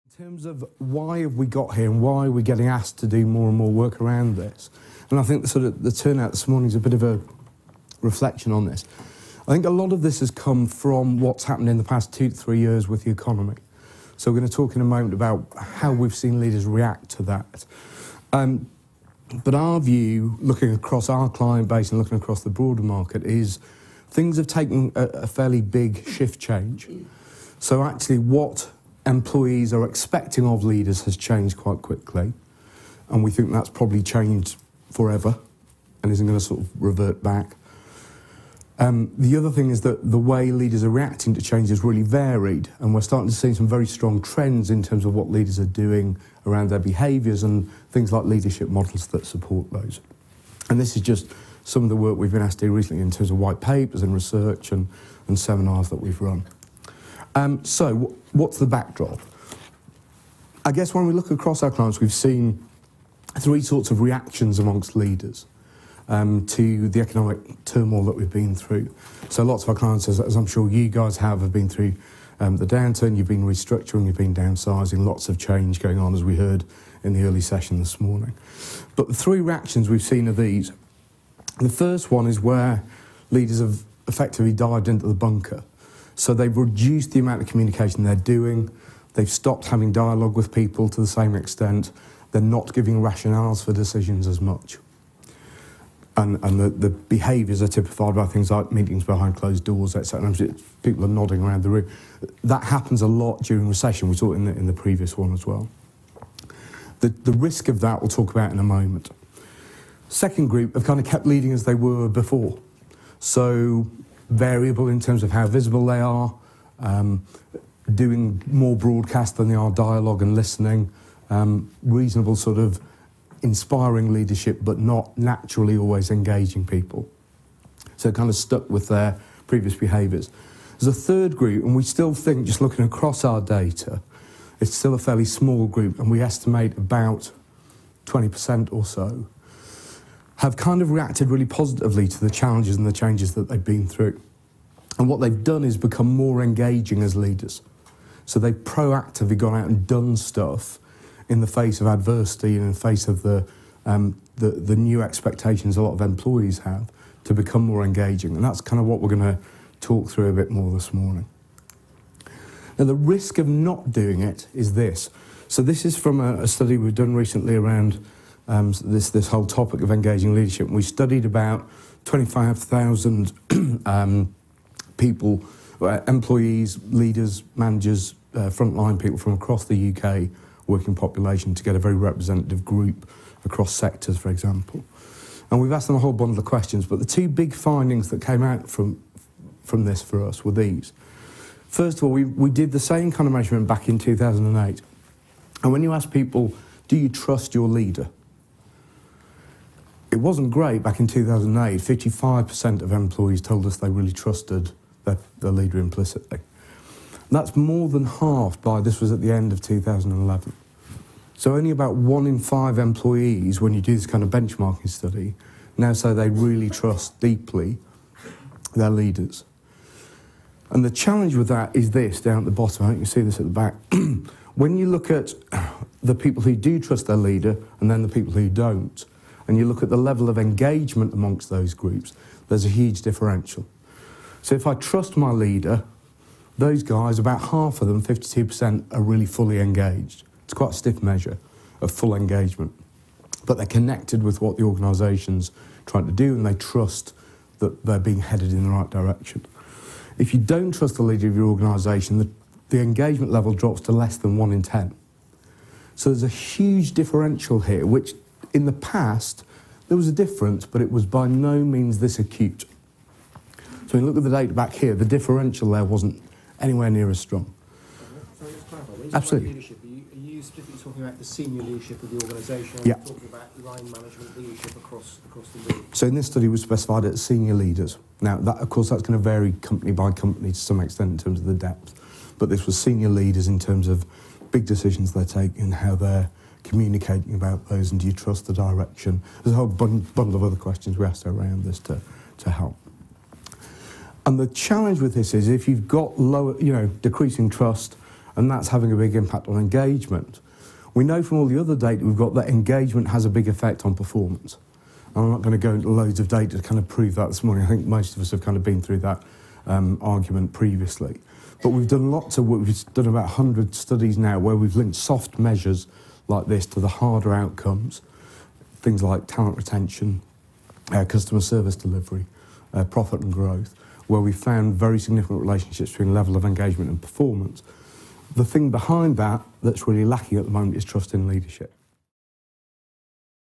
In terms of why have we got here and why are we getting asked to do more and more work around this, and I think the turnout this morning is a bit of a reflection on this. I think a lot of this has come from what's happened in the past 2 to 3 years with the economy. So we're going to talk in a moment about how we've seen leaders react to that. But our view, looking across our client base and looking across the broader market, is things have taken a fairly big shift change. So actually what employees are expecting of leaders has changed quite quickly, and we think that's probably changed forever and isn't going to sort of revert back. The other thing is that the way leaders are reacting to change is really varied, and we're starting to see some very strong trends in terms of what leaders are doing around their behaviours and things like leadership models that support those. And this is just some of the work we've been asked to do recently in terms of white papers and research and seminars that we've run. So what's the backdrop? I guess when we look across our clients, we've seen 3 sorts of reactions amongst leaders to the economic turmoil that we've been through. So lots of our clients, as I'm sure you guys have been through the downturn, you've been restructuring, you've been downsizing, lots of change going on, as we heard in the early session this morning. But the 3 reactions we've seen are these. The first one is where leaders have effectively dived into the bunker. So they've reduced the amount of communication they're doing, they've stopped having dialogue with people to the same extent, they're not giving rationales for decisions as much. And the behaviours are typified by things like meetings behind closed doors, etc. People are nodding around the room. That happens a lot during recession. We saw it in the previous one as well. The risk of that we'll talk about in a moment. Second group have kind of kept leading as they were before. So variable in terms of how visible they are, doing more broadcast than they are dialogue and listening, reasonable sort of inspiring leadership, but not naturally always engaging people. So kind of stuck with their previous behaviours. There's a third group, and we still think, just looking across our data, it's still a fairly small group, and we estimate about 20% or so have kind of reacted really positively to the challenges and the changes that they've been through. And what they've done is become more engaging as leaders. So they've proactively gone out and done stuff in the face of adversity and in the face of the new expectations a lot of employees have to become more engaging. And that's kind of what we're going to talk through a bit more this morning. Now, the risk of not doing it is this. So this is from a study we've done recently around this whole topic of engaging leadership. And we studied about 25,000 people, employees, leaders, managers, frontline people from across the UK working population to get a very representative group across sectors, for example. And we've asked them a whole bundle of questions, but the 2 big findings that came out from this for us were these. First of all, we did the same kind of measurement back in 2008. And when you ask people, do you trust your leader? It wasn't great back in 2008. 55% of employees told us they really trusted their leader implicitly. That's more than half this was at the end of 2011. So only about 1 in 5 employees, when you do this kind of benchmarking study, now say they really trust deeply their leaders. And the challenge with that is this, down at the bottom, I think you see this at the back. When you look at the people who do trust their leader and then the people who don't, and you look at the level of engagement amongst those groups, there's a huge differential. So if I trust my leader, those guys, about half of them, 52%, are really fully engaged. It's quite a stiff measure of full engagement. But they're connected with what the organisation's trying to do, and they trust that they're being headed in the right direction. If you don't trust the leader of your organisation, the engagement level drops to less than 1 in 10. So there's a huge differential here, which in the past, there was a difference, but it was by no means this acute. So when you look at the data back here, the differential there wasn't anywhere near as strong. So let's clarify. When you Absolutely. Leadership, are you specifically talking about the senior leadership of the organisation, or Yeah. are you talking about line management leadership across the group? So in this study, we specified it as senior leaders. Now, that, of course, that's going to vary company by company to some extent in terms of the depth. But this was senior leaders in terms of big decisions they're taking, how they're communicating about those, and do you trust the direction? There's a whole bundle of other questions we asked around this to help. And the challenge with this is if you've got lower, decreasing trust, and that's having a big impact on engagement. We know from all the other data we've got that engagement has a big effect on performance. And I'm not going to go into loads of data to kind of prove that this morning. I think most of us have kind of been through that argument previously. But we've done lots of work. We've done about 100 studies now where we've linked soft measures like this to the harder outcomes, things like talent retention, customer service delivery, profit and growth, where we found very significant relationships between level of engagement and performance. The thing behind that that's really lacking at the moment is trust in leadership.